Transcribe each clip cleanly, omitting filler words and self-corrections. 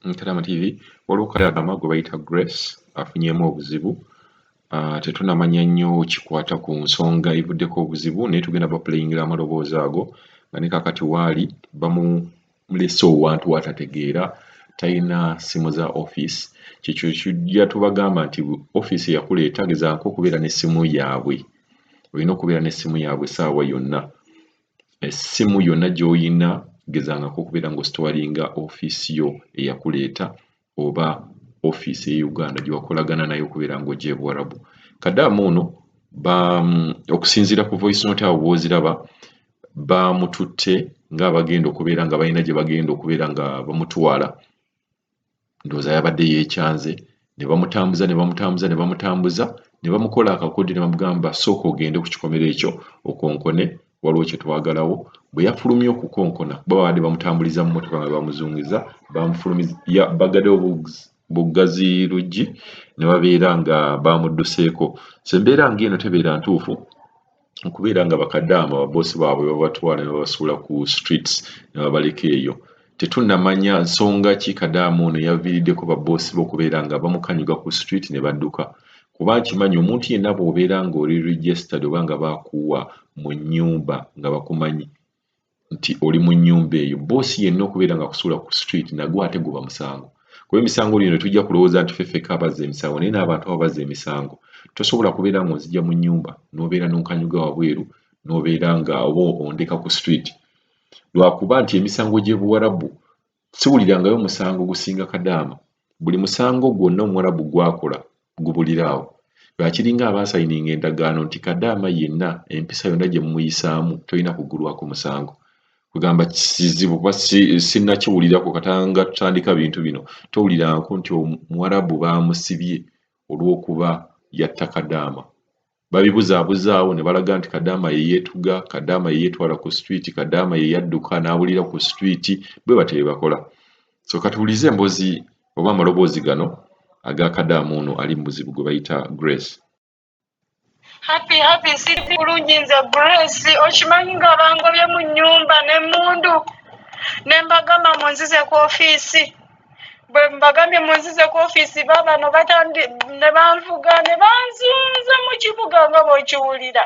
Nkarama TV waliwo Kadama gwe bayita Grace afunyeemu obuzibu. Tetunamanya nnyo kikwata ku nsonga evuddeko obuzibu naye tugenda bapulayingira amaloboozi ago nga ne kakati waali bamulese owantu watategeera, talina ssimu za office. Kikyo kijja tubagamba nti office yakuleeta gezaako okubeera n'essimu yaabwe. Olina okubeera n'essimu yaabwe essaawa yonna. Essimu yonna gy'oyina gezangako okubeera ng'ositowalinga office yo eyakuleeta oba office e Uganda gyewakolagana naye okubeera ng'ojja e Buwarabu. Kadama ono okusinziira ku voice note awo bw'oziraba bamututte ng'abagenda okubeera nga balina gye bagenda okubeera nga bamutwala. Ndowooza yabadde yeekyanze ne bamutambuza ne bamukola akakodyo ne bamugamba sooka ogende ku kikomero ekyo okonkone waliwo kye twagalawo. Bwe yafulumya okukonkona babadde bamutambuliza mu mmotoka nga bamuzungiza bagaddewo buggazi luggi ne babeera nga bamudduseeko. So embeera ng'eno tebeera ntuufu okubeera nga bakadaama baboosi baabwe babatwala ne babasuula ku streets ne babaleka eyo. Tetunnamanya nsonga ki Kadama ono yaviiriddeko baboosi be okubeera nga bamukanyuga ku street ne badduka. Kuba nkimanyi omuntu yenna bw'obeera ng'oli registered oba nga baakuwa mu nnyumba nga bakumanyi nti oli mu nnyumba eyo, boosi yenna okubeera nga kusuula ku street nagwo ate guba musango. Kuba emisango lino tujja kulowooza nti ffeffeka abazza emisango naye n'abantu abo bazza emisango. Tosobola kubeera ng'onzija mu nnyumba n'obeera n'onkanyuga wabweru n'obeera nga oba ondeka ku street. Lwakuba nti emisango gy'e Buwarabu siwulirangayo musango gusinga Kadama. Buli musango gwonna Omuwarabu gwakola gubuliraawo. Lwakiringa abaasayininga endagaano nti Kadama yenna empisa yonna gye mumuyisaamu tolina kuggulwako musango. Kugamba kizibu kuba sinnakiwulirako katanga tutandika bintu bino. Towuliranko nti Omuwarabu baamusibye olw'okuba yatta Kadama. Babibuzaabuzaawo ne balaga nti Kadama ye yeetuga, Kadama ye yeetwala ku street, Kadama ye yadduka n'abulira ku street, bwe batyo bye bakola. So katuwulize emboozi oba amaloboozi gano aga Kadama ono ali mu buzibu gwe bayita Grace. Happy siri bulungi nze Grace okimanyi nga bangobye mu nnyumba n'emmundu ne mbagamba munzize ku ofiisi. Bwe mbagambye munzize ku ofiisi baabano ne banvuga ne banzunza mu kibuga nga bw'okiwulira.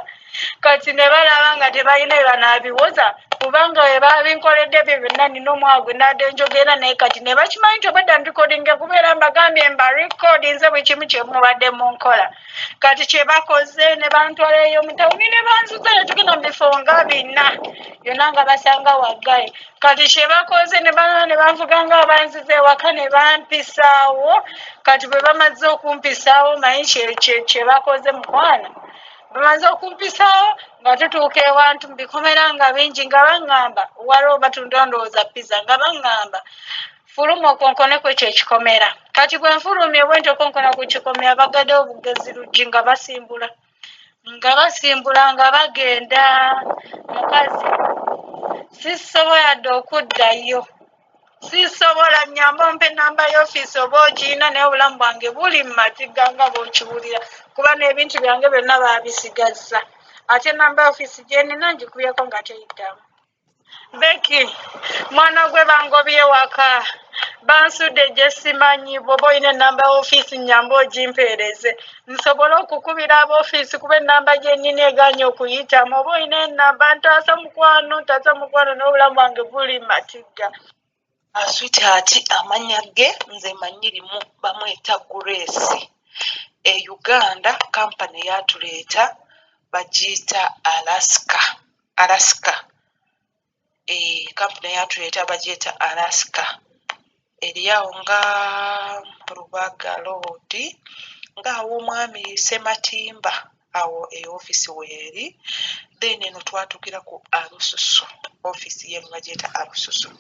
Kati ne balaba nga tebalina bye banaabiwoza kubanga bwe babinkoledde bye byonna nina omwago gwe nadde njogera naye kati ne bakimanyi nti obadda ndikodinga kubeera mbagambye mbarikodinze buli kimu kye mubadde munkola. Kati kye bakoze ne bantwala eyo mu tawuni ne banzuza ne tugenda mu bifo nga 4 byonna nga basanga waggaye. Kati kye bakoze ne banvuga nga abanziza ewaka ne bampisaawo. Kati bwe bamaze okumpisaawo manyi kye bakoze mukwana. Bamaze okumpisaawo nga tutuuka ewantu mu bikomera nga bingi nga baŋŋamba waliwo batunda ndowooza pizza nga baŋŋamba fuluma okonkone ku ekyo ekikomera. Kati bwe nfulumye bwe nti okonkona ku kikomera bagaddewo buggezi luggi nga basimbula nga bagenda. Mukazi sisobola yadde okuddayo, sisobola nnyamba ompe ennamba y'ofiisi oba ogiyina naye obulamu bwange buli mu matigga nga bw'okiwulira kuba n'ebintu byange byonna baabisigazza. Ate ennamba y'ofiisi gye nina ngikubyeko nga teyiddamu. Beki mwana gwe bangobye waka bansudde gye simanyi bw'oba olina ennamba y'ofiisi nnyamba ogimpeereze nsobole okukubira ab'ofiisi kuba ennamba gye nnina eganye okuyitamu. Oba olina ennamba ntaasa mukwano n'obulamu bwange buli matigga. Sweetheart amannya ge nze manyirimu bamweta Grace. E Uganda kampani yatuleeta bagiyita Alaska. Kampani yatuleeta bagiyita Alaska. Eriawo nga Rubaga Road ng'awo omwami Sematimba awo ofiisi weeri. Then eno twatuukira ku Alususu ofiisi ye bagiyita Alususu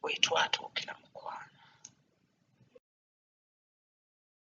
wetwatuukira mukwano.